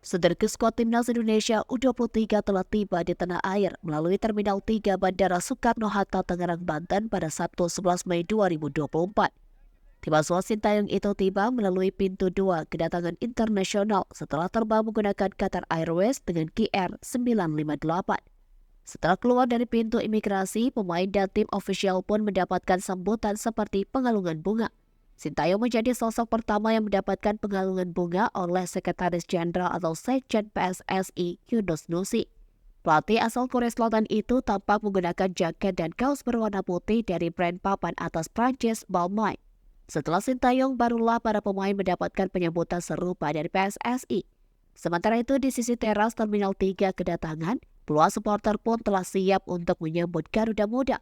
Saudara, skuad timnas Indonesia U23 telah tiba di tanah air melalui Terminal 3 Bandara Soekarno-Hatta, Tangerang, Banten pada Sabtu 11 Mei 2024. Tim asuhan Sintayong itu tiba melalui pintu 2 kedatangan internasional setelah terbang menggunakan Qatar Airways dengan QR 958. Setelah keluar dari pintu imigrasi, pemain dan tim ofisial pun mendapatkan sambutan seperti pengalungan bunga. Sintayong menjadi sosok pertama yang mendapatkan pengalungan bunga oleh Sekretaris Jenderal atau Sekjen PSSI Yunus Nusi. Pelatih asal Korea Selatan itu tampak menggunakan jaket dan kaos berwarna putih dari brand papan atas Prancis Balmain. Setelah Sintayong, barulah para pemain mendapatkan penyambutan serupa dari PSSI. Sementara itu, di sisi teras Terminal 3 kedatangan, puluhan supporter pun telah siap untuk menyambut Garuda Muda.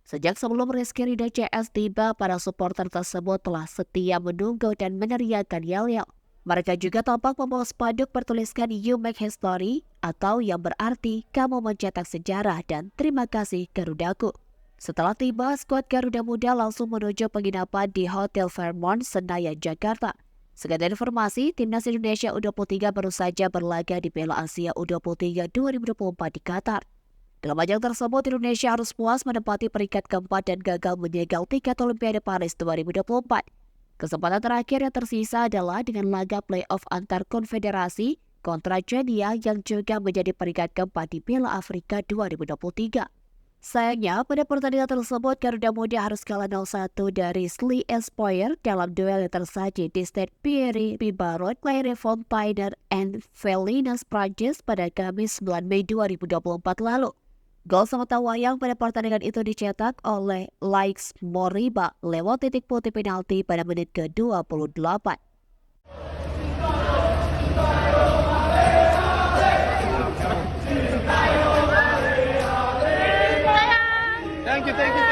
Sejak sebelum Rizky Ridho CS tiba, para supporter tersebut telah setia menunggu dan meneriakan yel-yel. Mereka juga tampak membawa spanduk bertuliskan "You Make History" atau yang berarti "Kamu mencetak sejarah" dan "Terima kasih Garudaku". Setelah tiba, skuad Garuda Muda langsung menuju penginapan di Hotel Fairmont, Senayan, Jakarta. Sekedar informasi, timnas Indonesia U23 baru saja berlaga di Piala Asia U23 2024 di Qatar. Dalam ajang tersebut, Indonesia harus puas menempati peringkat keempat dan gagal menyegel tiket Olimpiade Paris 2024. Kesempatan terakhir yang tersisa adalah dengan laga play-off antar konfederasi kontra Chania yang juga menjadi peringkat keempat di Piala Afrika 2023. Sayangnya, pada pertandingan tersebut, Garuda Muda harus kalah 0-1 dari Sli Espoir dalam duel yang tersaji di Stade Pierre Bibarot, Clairefontaine and Felinas, Prancis pada Kamis 9 Mei 2024 lalu. Gol sematawayang pada pertandingan itu dicetak oleh Laix Moriba lewat titik putih penalti pada menit ke-28. Thank you.